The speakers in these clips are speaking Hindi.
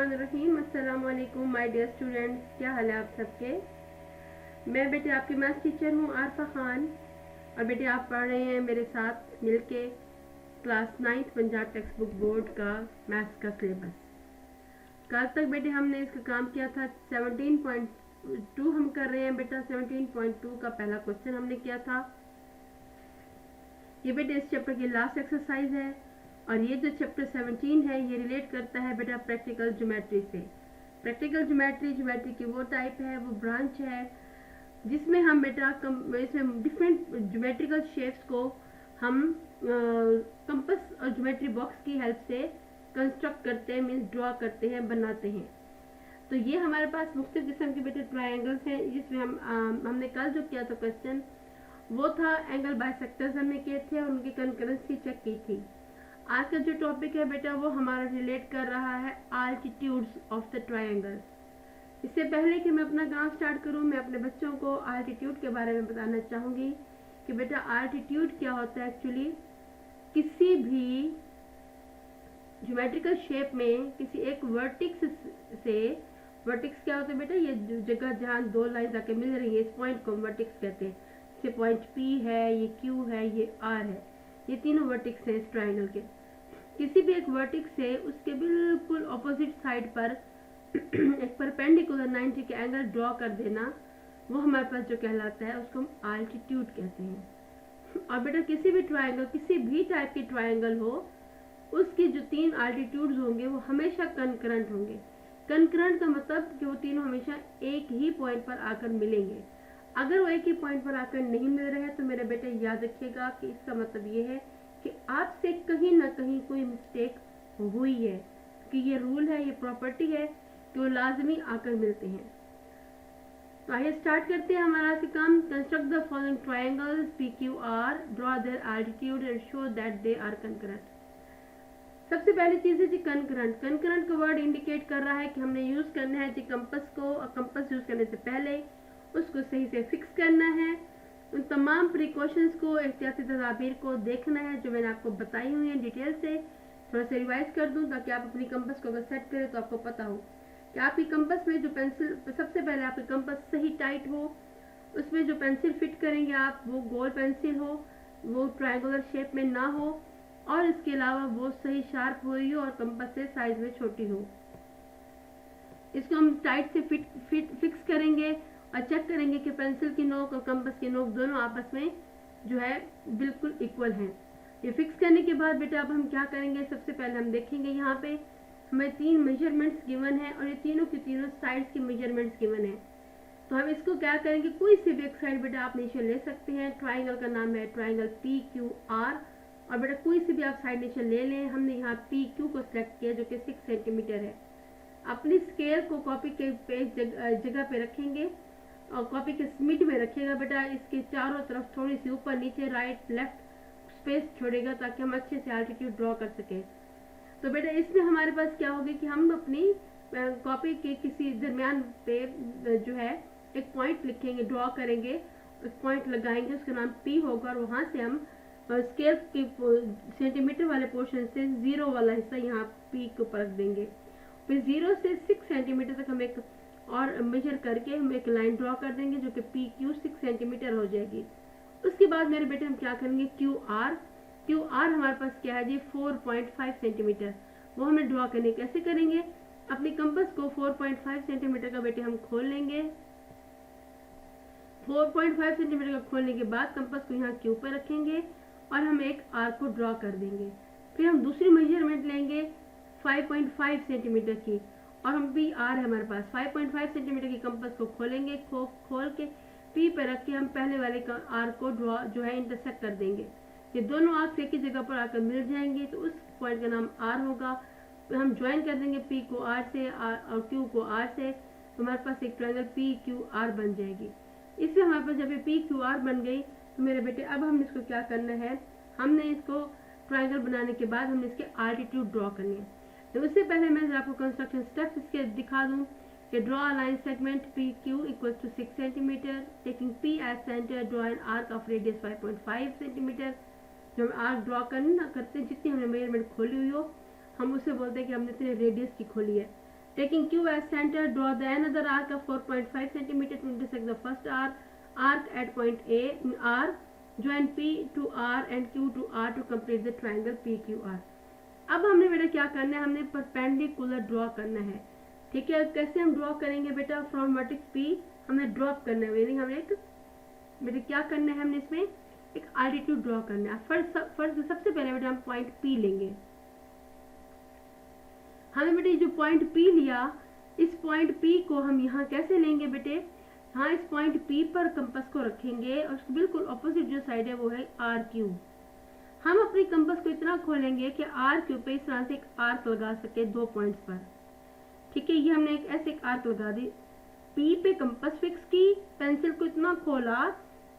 बिस्मिल्लाहिर्रहमानिर्रहीम। अस्सलाम वालेकुम माय डियर स्टूडेंट्स, क्या हाल है आप सबके। मैं बेटे आपकी मैथ्स टीचर हूँ आरफा खान, और बेटे आप पढ़ रहे हैं मेरे साथ मिलके class 9th Punjab text book board का मैथ्स का सिलेबस। कल तक बेटे हमने इसका काम किया था 17.2 हम कर रहे हैं बेटा। 17.2 का पहला क्वेश्चन हमने किया था। ये बेटे इस चैप्टर की लास्ट एक्सरसाइज है, और ये जो चैप्टर 17 है ये रिलेट करता है बेटा प्रैक्टिकल ज्योमेट्री से। प्रैक्टिकल ज्योमेट्री की वो टाइप है, वो ब्रांच है जिसमें हम बेटा इसमें डिफरेंट ज्योमेट्रिकल शेप्स को हम कंपास और ज्योमेट्री बॉक्स की हेल्प से कंस्ट्रक्ट करते हैं, मीन्स ड्रॉ करते हैं, बनाते हैं। तो ये हमारे पास मुख्तलिफ किस्म के बेटे ट्रायंगल्स हैं, जिसमें हमने कल जो किया था क्वेश्चन वो था एंगल बाइसेक्टर्स हमने किए थे और उनकी कंकरेंसी चेक की थी। आज का जो टॉपिक है बेटा वो हमारा रिलेट कर रहा है आल्टीट्यूड्स ऑफ द ट्रायंगल। इससे पहले कि मैं अपना काम स्टार्ट करूं, मैं अपने बच्चों को आल्टीट्यूड के बारे में बताना चाहूँगी कि बेटा आल्टीट्यूड क्या होता है। एक्चुअली किसी भी ज्योमेट्रिकल शेप में किसी एक वर्टिक्स से, वर्टिक्स क्या होता है बेटा, ये जगह जहाँ दो लाइन आके मिल रही है, इस पॉइंट को वर्टिक्स कहते हैं। जैसे पॉइंट P है, ये Q है, ये R है, ये तीनों वर्टिक्स हैं इस ट्रायंगल के। किसी भी एक वर्टिक्स से उसके बिल्कुल ऑपोजिट साइड पर एक परपेंडिकुलर 90 के एंगल ड्रॉ कर देना, वो हमारे पास जो कहलाता है उसको हम आल्टीट्यूड कहते हैं। और बेटा किसी भी ट्रायंगल, किसी भी टाइप की ट्रायंगल हो, उसकी जो 3 आल्टीट्यूड्स होंगे वो हमेशा कंकरेंट होंगे। कंकरेंट का मतलब कि वो तीनों हमेशा एक ही पॉइंट पर आकर मिलेंगे। अगर वो एक ही पॉइंट पर आकर नहीं मिल रहे हैं तो मेरे बेटे याद रखिएगा कि इसका मतलब ये है कि आपसे कहीं ना कहीं कोई मिस्टेक हुई है, कि ये रूल है, ये प्रॉपर्टी है कि वो लाजमी आकर मिलते हैं। तो आइए स्टार्ट करते हैं हमारा आज का काम। Construct the following triangles PQR, draw their altitude and show that they are concurrent. सबसे पहली चीज है जी कंकरेंट। कंकरेंट का वर्ड इंडिकेट कर रहा है कि हमने यूज करना है जी कंपास को, और कंपास यूज करने से पहले उसको सही से फिक्स करना है। उन तमाम प्रिकॉशंस को, एहतियाती तदाबीर को देखना है जो मैंने आपको बताई हुई है डिटेल से। थोड़ा सा रिवाइज कर दूं ताकि आप अपनी कंपास को अगर सेट करें तो आपको पता हो कि आपकी कंपास में जो पेंसिल, सबसे पहले आपकी कंपास सही टाइट हो, उसमें जो पेंसिल फिट करेंगे आप वो गोल पेंसिल हो, वो ट्रायंगुलर शेप में ना हो, और इसके अलावा वो सही शार्प हो रही हो और कंपास से साइज में छोटी हो। इसको हम टाइट से फिक्स करेंगे और चेक करेंगे कि पेंसिल की नोक और कंपास की नोक दोनों आपस में जो है बिल्कुल इक्वल हैं। ये फिक्स करने के बाद बेटा अब हम क्या करेंगे, सबसे पहले हम देखेंगे यहाँ पे हमें 3 मेजरमेंट्स गिवन है, और ये तीनों की तीनों साइड्स की मेजरमेंट्स गिवन है। तो हम इसको क्या करेंगे, कोई सी भी एक साइड बेटा आप नीचे ले सकते हैं। ट्राइंगल का नाम है ट्राइंगल PQR, और बेटा कोई सी भी आप साइड नीचे ले लें। हमने यहाँ PQ को सिलेक्ट किया जो कि 6 सेंटीमीटर है। अपनी स्केल को कॉपी के पेज जगह पे रखेंगे और कॉपी के मिड में रखिएगा बेटा। इसके चारों तरफ थोड़ी सी ऊपर नीचे राइट लेफ्ट स्पेस छोड़ेगा ताकि हम अच्छे से आल्टीट्यूड ड्रॉ कर सके। तो बेटा इसमें हमारे पास क्या होगी कि हम अपनी कॉपी के किसी दरमियान पे जो है एक पॉइंट लिखेंगे, ड्रॉ करेंगे, एक पॉइंट लगाएंगे, उसका नाम P होगा, और वहाँ से हम स्केल के सेंटीमीटर वाले पोर्शन से 0 वाला हिस्सा यहाँ P को रख देंगे। फिर 0 से 6 सेंटीमीटर तक हम एक और मेजर करके हम एक लाइन ड्रॉ कर देंगे जो कि PQ 6 सेंटीमीटर हो जाएगी। उसके बाद मेरे बेटे हम क्या करेंगे, QR हमारे पास क्या है जी 4.5 सेंटीमीटर। वो हमें ड्रॉ करने कैसे करेंगे, अपनी कंपास को 4.5 सेंटीमीटर का बेटे हम खोल लेंगे। 4.5 सेंटीमीटर का खोलने के बाद कंपास को यहाँ Q पर रखेंगे और हम एक आर्क को ड्रॉ कर देंगे। फिर हम दूसरी मेजरमेंट लेंगे 5.5 सेंटीमीटर की, और हम PR है हमारे पास 5.5 सेंटीमीटर की कंपास को खोलेंगे, खोल के P पे रख के हम पहले वाले आर्क को ड्रॉ जो है इंटरसेक्ट कर देंगे। ये दोनों आर्क एक ही जगह पर आकर मिल जाएंगे तो उस पॉइंट का नाम R होगा। तो हम ज्वाइन कर देंगे P को R से और Q को R से, तो हमारे पास एक ट्रायंगल PQR बन जाएगी। इसमें हमारे पास जब ये PQR बन गई तो मेरे बेटे अब हम इसको क्या करना है, हमने इसको ट्रायंगल बनाने के बाद हमने इसके आल्टीट्यूड ड्रॉ करनी है। तो उससे पहले मैं आपको कंस्ट्रक्शन स्टेप्स इसके दिखा दूं कि draw a line segment PQ equal to 6 centimetre, taking P as centre, draw an arc of radius 5.5 centimetre. जो हम आर्क ड्रॉ करते हैं, जितनी हमने मेजरमेंट खोली हुई हो हम उससे बोलते हैं कि हमने इतने रेडियस की खोली है। Taking Q as center, draw the another arc of 4.5 cm to intersect the first arc at point A in R. Join P to R and Q to R to complete the triangle PQR. अब हमने बेटा क्या करना है, हमने परपेंडिकुलर ड्रॉ करना है। ठीक है, कैसे हम ड्रॉ करेंगे बेटा, फ्रॉम वर्टेक्स P हमने ड्रॉप करना है, यानी हमें एक बेटा क्या करना है, हमने इसमें एक एल्टीट्यूड ड्रॉ करना है। फर्स्ट सबसे पहले बेटा हम पॉइंट P लेंगे। हमें बेटे जो पॉइंट P लिया, इस पॉइंट P को हम यहाँ कैसे लेंगे बेटे, हाँ इस पॉइंट P पर कंपास को रखेंगे और उसके बिल्कुल ऑपोजिट जो साइड है वो है RQ। हम अपनी कंपास को इतना खोलेंगे कि RQ पे इस तरह से एक आर्क लगा सके 2 पॉइंट्स पर। ठीक है, ये हमने एक ऐसे एक आर्क लगा दी, P पे कंपास फिक्स की, पेंसिल को इतना खोला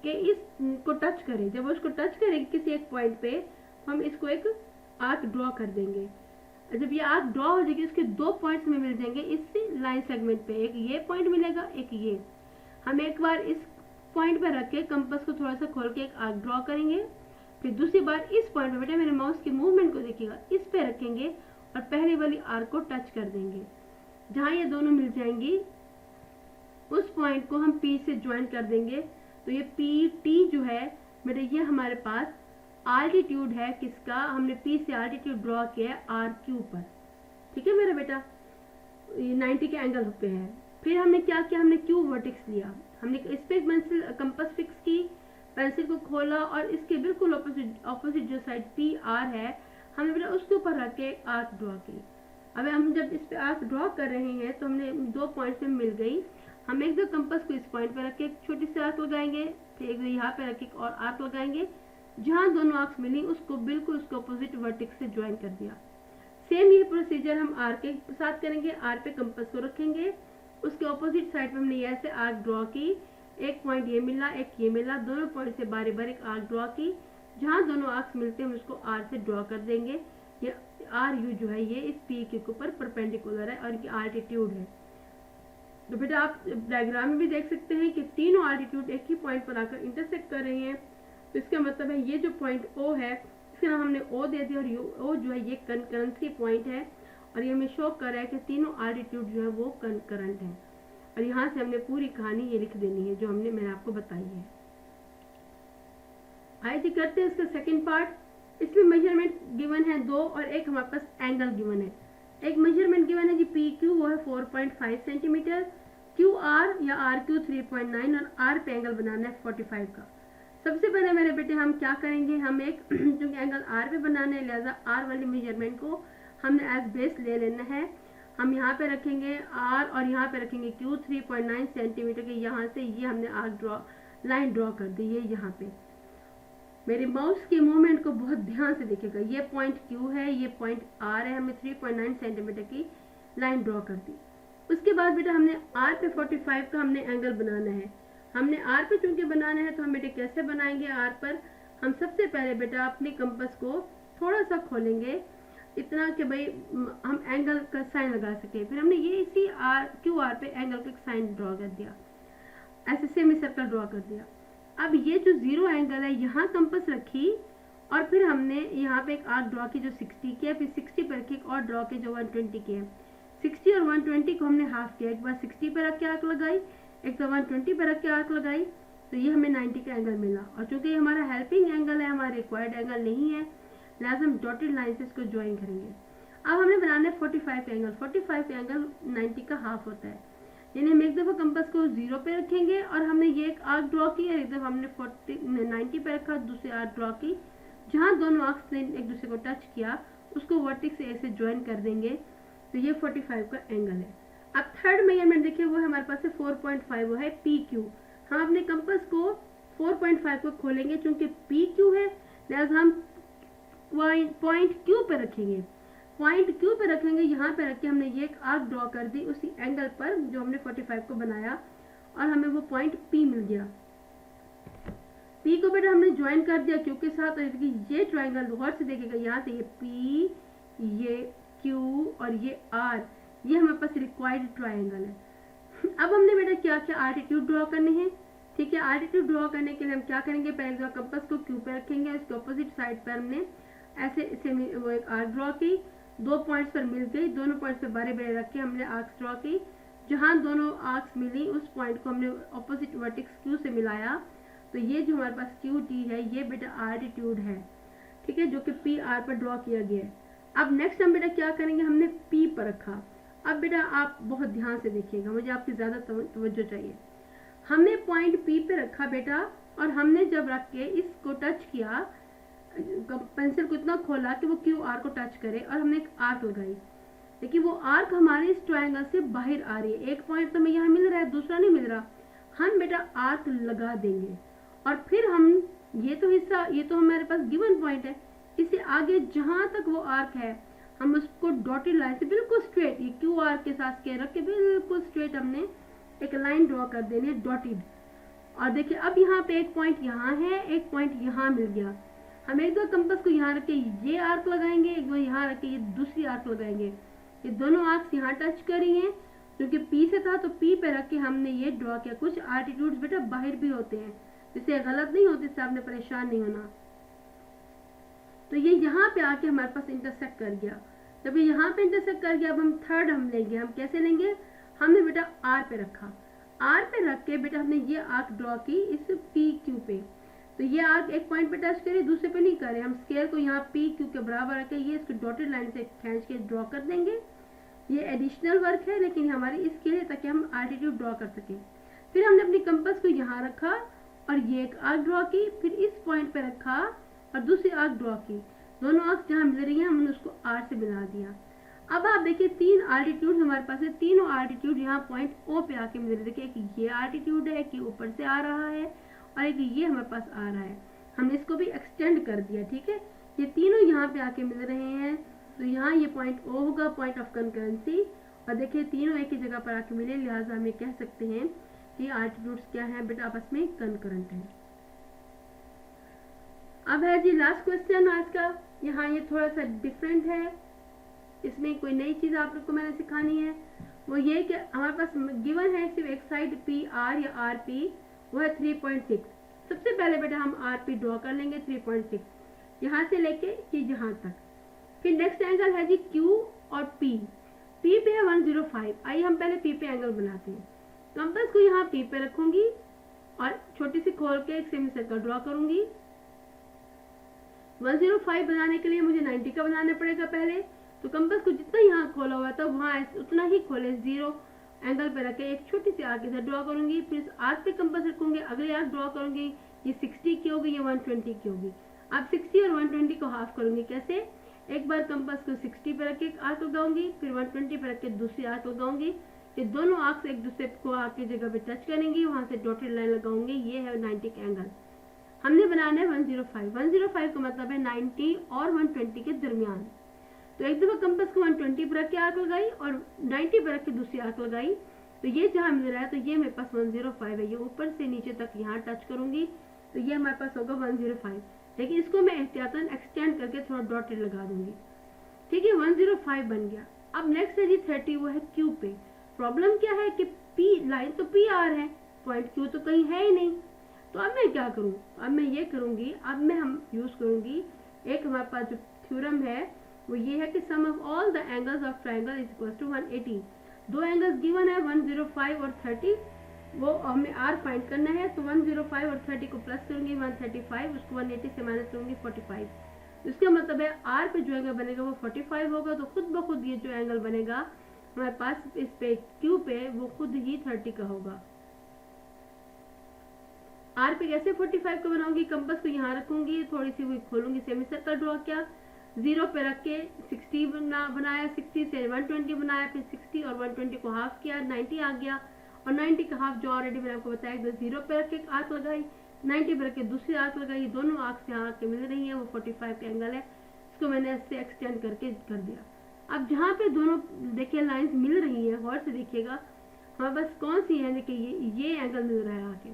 कि इसको टच करे। जब उसको टच करेगी किसी एक पॉइंट पे, हम इसको एक आर्क ड्रॉ कर देंगे। जब ये आर्क ड्रॉ हो जाएगी, उसके 2 पॉइंट्स में मिल जाएंगे इस लाइन सेगमेंट पे, एक ये पॉइंट मिलेगा, एक ये। हम एक बार इस पॉइंट पे रख के कंपास को थोड़ा सा खोल के एक आर्क ड्रॉ करेंगे, फिर दूसरी बार इस पॉइंट पे, बेटा मेरे माउस की मूवमेंट को देखिएगा, इस पे रखेंगे और पहली वाली आर्क को टच कर देंगे। जहाँ ये दोनों मिल जाएंगी उस पॉइंट को हम P से ज्वाइन कर देंगे। तो ये PT जो है बेटा, ये हमारे पास आल्टीट्यूड है किसका, हमने P से आल्टीट्यूड ड्रॉ किया है RQ पर। ठीक है मेरा बेटा, ये 90 के एंगल पे है। फिर हमने क्या किया, हमने Q वर्टेक्स लिया, हमने इस पे पेंसिल कंपास फिक्स की, पेंसिल को खोला और इसके बिल्कुल ऑपोजिट जो साइड PR है, हमने बेटा उसके ऊपर रख के आर्क ड्रॉ की। अब हम जब इस पे आर्क ड्रॉ कर रहे हैं तो हमने 2 पॉइंट्स में मिल गई, हम एक दो कंपास को इस पॉइंट पे रख के एक छोटी सी आर्क लगाएंगे, फिर एक यहाँ पे रख के और आर्क लगाएंगे। जहाँ दोनों आर्क्स मिली उसको बिल्कुल उसके ऑपोजिट वर्टेक्स से ज्वाइन कर दिया। सेम ये प्रोसीजर हम आर के साथ करेंगे। आर पे कंपास को रखेंगे, उसके ऑपोजिट साइड पे हमने ऐसे आर्क ड्रॉ की, एक पॉइंट ये मिला, एक ये मिला, दोनों पॉइंट से बारी बारी एक आर्क ड्रॉ की। जहाँ दोनों आर्क्स मिलते हैं हम उसको आर से ड्रॉ कर देंगे। ये आर यू जो है ये इस पी के ऊपर परपेंडिकुलर है और इनकी आल्टीट्यूड है। तो बेटा आप डायग्राम में भी देख सकते हैं कि तीनों आल्टीट्यूड एक ही पॉइंट पर आकर इंटरसेक्ट कर रही हैं। तो इसका मतलब है ये जो पॉइंट O है, इसके नाम हमने O दे दिया और O जो है ये कंकरेंसी पॉइंट है और ये हमें शो कर रहा है कि तीनों आल्टीट्यूड जो है वो कंकरेंट है। और यहाँ से हमने पूरी कहानी ये लिख देनी है जो मैंने आपको बताई है। आइए जी करते हैं इसका सेकंड पार्ट। इसमें मेजरमेंट गिवन है 2 और एक हमारे पास एंगल गिवन है। एक मेजरमेंट गिवन है जी PQ, वो है 4.5 सेंटीमीटर, QR या RQ 3.9 और R पे एंगल बनाना है 45 का। सबसे पहले मेरे बेटे हम क्या करेंगे, हम एक क्योंकि एंगल R पे बनाना है लिहाजा R वाली मेजरमेंट को हमने एज बेस ले लेना है। हम यहाँ पे रखेंगे R और यहाँ पे रखेंगे Q 3.9 सेंटीमीटर के। यहाँ से ये हमने आर्क लाइन ड्रॉ कर दी है। यहाँ पे मेरे माउस की मूवमेंट को बहुत ध्यान से देखिएगा। ये पॉइंट Q है, ये पॉइंट R है, हमने 3.9 सेंटीमीटर की लाइन ड्रॉ कर दी। उसके बाद बेटा हमने R पे 45 का हमने एंगल बनाना है। हमने R पे चूंकि बनाना है तो हम बेटे कैसे बनाएंगे R पर, हम सबसे पहले बेटा अपने कंपास को थोड़ा सा खोलेंगे इतना कि भाई हम एंगल का साइन लगा सके। फिर हमने ये इसी QR पे एंगल का साइन ड्रॉ कर दिया, ऐसे सेमी सर्कल ड्रॉ कर दिया। अब ये जो 0 एंगल है यहाँ कंपास रखी और फिर हमने यहाँ पे एक आर्क ड्रॉ की जो 60 की है, फिर 60 पर रखी और ड्रॉ की जो 120 की है। 60 और 120 को हमने हाफ किया, एक बार 60 पे रख के आर्क लगाई, एक बार 120 पे रख के आर्क लगाई, तो ये हमें 90 का एंगल मिला। और चूंकि हमारा हेल्पिंग एंगल है, हमारा रिक्वायर्ड एंगल नहीं है, लिहाजा हम डॉटेड लाइन से इसको ज्वाइन करेंगे। अब हमने बनाना है 45 एंगल। 45 एंगल 90 का हाफ होता है, यानी हम एक दफ़ा कंपास को 0 पे रखेंगे और हमने ये एक आर्क ड्रॉ की और एक दफ़ा हमने 90 पे रखा, दूसरी आर्क ड्रॉ की। जहाँ दोनों आर्क्स ने एक दूसरे को टच किया उसको वर्टेक्स से ऐसे ज्वाइन कर देंगे, तो ये 45 का एंगल है। अब थर्ड मेजरमेंट देखिए, वो हमारे पास है 4.5, वो है PQ। हम अपने कंपास को 4.5 को खोलेंगे, चूंकि PQ है लिहाजा हम पॉइंट Q पे रखेंगे। पॉइंट Q पे रखेंगे, यहाँ पे रख के हमने ये एक आर्क ड्रॉ कर दी उसी एंगल पर जो हमने 45 को बनाया और हमें वो पॉइंट P मिल गया। P को बेटा हमने ज्वाइन कर दिया Q के साथ। और ये ट्रायंगल गौर से देखिएगा, यहाँ से ये P, ये Q और ये R, ये हमारे पास रिक्वायर्ड ट्रायंगल है। अब हमने बेटा क्या क्या आल्टीट्यूड ड्रॉ करने हैं। ठीक है, आल्टीट्यूड ड्रॉ करने के लिए हम क्या करेंगे, पहले कंपास को Q पे रखेंगे, उसके ऑपोजिट साइड पर हमने ऐसे वो एक आर्क ड्रॉ की, दो पॉइंट्स पर मिल गई, दोनों पॉइंट्स पे बारे बारे रख के हमने आर्क्स ड्रॉ की। जहाँ दोनों आर्क्स मिली उस पॉइंट को हमने ऑपोजिट वर्टेक्स क्यू से मिलाया, तो ये जो हमारे पास क्यू टी है ये बेटा आल्टीट्यूड है, ठीक है, जो कि पी आर पर ड्रॉ किया गया है। अब नेक्स्ट हम बेटा क्या करेंगे, हमने पी पर रखा। अब बेटा आप बहुत ध्यान से देखिएगा, मुझे आपकी ज़्यादा तवज्जो चाहिए। हमने पॉइंट पी पे रखा बेटा, और हमने जब रख के इसको टच किया, पेंसिल को इतना खोला कि वो क्यू आर को टच करे, और हमने एक आर्क लगाई। देखिए वो आर्क हमारे इस ट्रायंगल से बाहर आ रही है, एक पॉइंट तो हमें यहाँ मिल रहा है, दूसरा नहीं मिल रहा। हम बेटा आर्क लगा देंगे, और फिर हम ये तो हिस्सा, ये तो हमारे पास गिवन पॉइंट है, इससे आगे जहाँ तक वो आर्क है हम उसको डॉटेड लाइन से बिल्कुल स्ट्रेट, ये क्यू आर के साथ स्केयर रख के बिल्कुल स्ट्रेट हमने एक लाइन ड्रॉ कर देनी है डॉटेड। और देखिए अब यहाँ पे एक पॉइंट यहाँ है, एक पॉइंट यहाँ मिल गया। हम एक दो कंपास को यहाँ रख के ये आर्क लगाएंगे, एक दो यहाँ रख के ये दूसरी आर्क लगाएंगे। ये दोनों आर्क्स यहाँ टच करी हैं, क्योंकि पी से था तो पी पे रख के हमने ये ड्रॉ किया। कुछ आल्टीट्यूड्स बेटा बाहर भी होते हैं, जिससे गलत नहीं होती, इससे आपने परेशान नहीं होना। तो ये यहाँ पे आके हमारे पास इंटरसेक्ट कर गया। जब ये यहाँ पे इंटरसेक्ट कर गया, अब हम थर्ड हम लेंगे। हम कैसे लेंगे, हमने बेटा आर पे रखा, आर पे रख के बेटा हमने ये आर्क ड्रॉ की इस पी क्यू पे। तो ये आर्क एक पॉइंट पे टच करे, दूसरे पे नहीं करे। हम स्केल को यहाँ पी क्यू के बराबर रख के ये इसको डॉटेड लाइन से खींच के ड्रॉ कर देंगे। ये एडिशनल वर्क है, लेकिन हमारी इसके लिए ताकि हम आल्टीट्यूड ड्रॉ कर सकें। फिर हमने अपनी कंपास को यहाँ रखा और ये एक आर्क ड्रॉ की, फिर इस पॉइंट पे रखा और दूसरी आर्क ड्रॉ की। दोनों आर्क जहाँ मिल रही हैं हमने उसको आर से मिला दिया। अब आप देखिए तीन आल्टीट्यूड हमारे पास है, तीनों आल्टीट्यूड यहाँ पॉइंट ओ पे आके मिल रहे हैं। देखिए एक ये आल्टीट्यूड है कि ऊपर से आ रहा है, और एक ये हमारे पास आ रहा है। हमने इसको भी एक्सटेंड कर दिया, ठीक है। ये तीनों यहाँ पे आके मिल रहे हैं, तो यहाँ ये पॉइंट ओ होगा, पॉइंट ऑफ कंकरेंसी। और देखिए तीनों एक ही जगह पर आके मिले, लिहाजा हम ये कह सकते हैं कि आल्टीट्यूड्स क्या है बेटा, आपस में कंकरेंट है। अब है जी लास्ट क्वेश्चन आज का। यहाँ ये थोड़ा सा डिफरेंट है, इसमें कोई नई चीज आप लोग को मैंने सिखानी है। वो ये कि हमारे पास गिवन है सिर्फ एक साइड पी आर या आर पी, वो है 3.6। सबसे पहले बेटा हम आर पी ड्रॉ कर लेंगे 3.6, यहाँ से लेके कि यहाँ तक। फिर नेक्स्ट एंगल है जी क्यू और पी। पी पे है 105। आइए हम पहले पी पे एंगल बनाते हैं। कंपास को यहाँ पी पे रखूंगी और छोटी सी खोल के एक सेमी सर्कल ड्रॉ करूंगी। 105 बनाने के लिए मुझे 90 का बनाना पड़ेगा पहले। तो कंपास को जितना यहाँ खोला हुआ था वहाँ उतना ही खोले, 0 एंगल पे रखे एक छोटी सी आर्क इधर ड्रॉ करूंगी। फिर आर्क पे कंपास रखूंगी, अगले आर्क ड्रॉ करूंगी। ये 60 की होगी, ये 120 की होगी। अब 60 और 120 को हाफ करूंगी। कैसे, एक बार कंपास को 60 पे रख के एक आर्क लगाऊंगी, फिर 120 पे रख के दूसरी आर्क लगाऊंगी। ये दोनों आर्क्स एक दूसरे को आर्क की जगह पे टच करेंगी, वहां से डॉटेड लाइन लगाऊंगी। ये है 90 का एंगल। हमने बनाना है 105। 105 का मतलब है 90 और 120 के दरमियान। तो एक दफा कंपास को 120 पर रख के आर्क लगाई और 90 पर रख के दूसरी आर्क लगाई, तो ये जहाँ मिल रहा है, तो ये मेरे पास 105 है। ये ऊपर से नीचे तक यहाँ टच करूंगी, तो ये हमारे पास होगा 105। लेकिन इसको मैं एहतियातन एक्सटेंड करके थोड़ा डॉटेड लगा दूंगी, ठीक है। 105 बन गया। अब नेक्स्ट है जी 30, वो है क्यू पे। प्रॉब्लम क्या है कि पी लाइन तो पी आर है, पॉइंट क्यू तो कहीं है ही नहीं। तो अब मैं क्या करूँ, अब मैं ये करूंगी, अब मैं हम यूज करूंगी एक हमारे पास जो थ्योरम है वो ये है कि sum of all the angles of triangle is equal to 180। दो एंगल्स गिवन है 105 और 30, वो हमें आर फाइंड करना है। तो 105 और 30 को प्लस करूंगी 135, उसको 180 से माइनस करूंगी 45। इसका मतलब है आर पे जो एंगल बनेगा वो 45 होगा। तो खुद ब खुद ये जो एंगल बनेगा हमारे पास इस पे क्यू पे, वो खुद ही 30 का होगा। आर पे कैसे 45 को बनाऊंगी, कंपास को यहाँ रखूंगी, थोड़ी सी हुई खोलूंगी, सेमी सर्कल ड्रॉ किया, 0 पे रख के 60 बनाया, 60 से 120 बनाया, फिर 60 और 120 को हाफ किया, 90 आ गया। और 90 का हाफ जो ऑलरेडी मैंने आपको बताया, 0 पे रख के एक आर्क लगाई, 90 पे रख के दूसरी आर्क लगाई। दोनों आर्क यहाँ आके मिल रही है, वो 45 का एंगल है। इसको मैंने ऐसे एक्सटेंड करके कर दिया। अब जहाँ पे दोनों देखिए लाइंस मिल रही है, गौर से देखिएगा हमारे पास कौन सी है। देखिए ये एंगल मिल रहा है आके,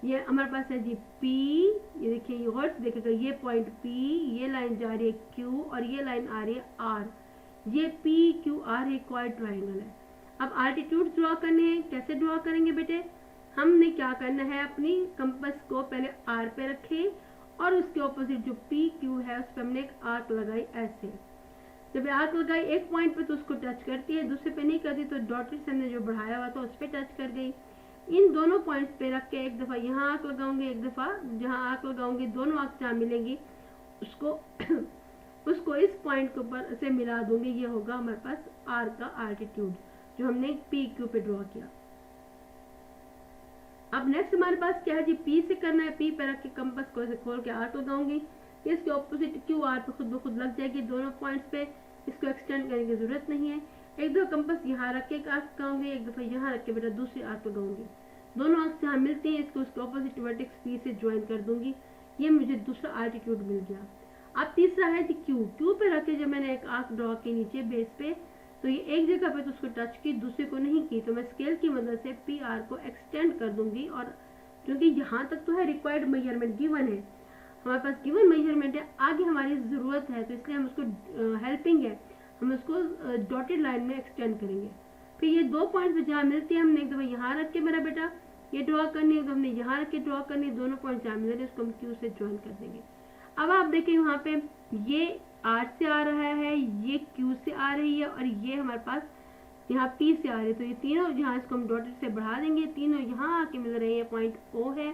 ये हमारे पास है जी P। ये देखिए, ये गौर से देखिएगा, ये पॉइंट P, ये लाइन जा रही है Q और ये लाइन आ रही है R। ये PQR एक क्वाड्रेटिक ट्रायंगल है। अब आल्टीट्यूड ड्रॉ करने हैं, कैसे ड्रॉ करेंगे बेटे, हमने क्या करना है, अपनी कंपास को पहले R पे रखे और उसके ऑपोजिट जो PQ है उस पर हमने एक आर्क लगाई ऐसे। जब आर्क लगाई एक पॉइंट पे तो उसको टच करती है, दूसरे पे नहीं करती, तो डॉटेड से हमने जो बढ़ाया हुआ था उस पर टच कर गई। इन दोनों पॉइंट्स पे रख के एक दफ़ा यहाँ आर्क लगाऊंगी, एक दफ़ा जहाँ आर्क लगाऊंगी, दोनों आर्क जहाँ मिलेंगी उसको उसको इस पॉइंट के ऊपर से मिला दूंगी। ये होगा हमारे पास आर्क का आल्टीट्यूड जो हमने पी क्यू पे ड्रॉ किया। अब नेक्स्ट हमारे पास क्या है जी, पी से करना है। पी पे रख के कंपास को ऐसे खोल के आर्क लगाऊंगी, इसके ऑपोजिट क्यू आर पे खुद ब खुद लग जाएगी दोनों पॉइंट्स पे, इसको एक्सटेंड करने की जरूरत नहीं है। एक दफा कंपास यहाँ रख के एक आर्क लगाऊंगी, एक दफा यहाँ रख के बेटा दूसरी आर्क लगाऊंगी, दोनों आर्क जहाँ मिलती हैं इसको उसके ऑपोजिट वर्टेक्स पी से ज्वाइन कर दूंगी। ये मुझे दूसरा आल्टीट्यूड मिल गया। अब तीसरा है जी क्यू। क्यू पे रख के जब मैंने एक आर्क ड्रॉ की नीचे बेस पे, तो ये एक जगह पे तो उसको टच की, दूसरे को नहीं की, तो मैं स्केल की मदद से पी आर को एक्सटेंड कर दूंगी। और क्योंकि यहाँ तक तो है रिक्वायर्ड मेजरमेंट गिवन है, हमारे पास गिवन मेजरमेंट है, आगे हमारी ज़रूरत है, तो इसलिए हम उसको हेल्पिंग है, हम उसको डॉटेड लाइन में एक्सटेंड करेंगे। फिर ये दो पॉइंट्स जहाँ मिलती है हमने एक दफ़ा यहाँ रख के मेरा बेटा ये ड्रॉ करनी है, तो हमने यहाँ रख के ड्रॉ करनी है, दोनों पॉइंट जहाँ मिल रहे हैं उसको हम क्यू से ज्वाइन कर देंगे। अब आप देखें यहाँ पे ये आर से आ रहा है, ये क्यू से आ रही है और ये हमारे पास यहाँ पी से आ रही है, तो ये तीनों यहाँ इसको हम डॉटेड से बढ़ा देंगे, तीनों यहाँ आके मिल रहे हैं, पॉइंट ओ है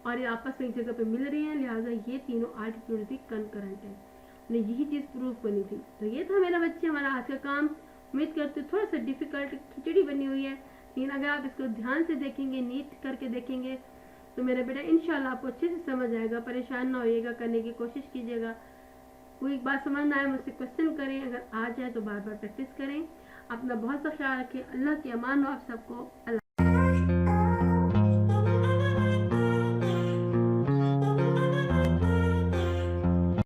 और ये आपस में एक जगह पे मिल रही हैं, लिहाजा ये तीनों आल्टीट्यूड भी कंकरेंट है। हमने यही चीज़ प्रूफ करनी थी। तो ये था मेरा बच्चे हमारा आज का काम। उम्मीद करते थोड़ा सा डिफिकल्ट खिचड़ी बनी हुई है, लेकिन अगर आप इसको ध्यान से देखेंगे, नीट करके देखेंगे, तो मेरा बेटा इंशाल्लाह आपको अच्छे से समझ आएगा। परेशान ना होइएगा, करने की कोशिश कीजिएगा। कोई बात समझ ना आए मुझसे क्वेश्चन करें, अगर आ जाए तो बार बार प्रैक्टिस करें। अपना बहुत सा ख्याल रखें। अल्लाह की अमान हो आप सबको। अल्लाह।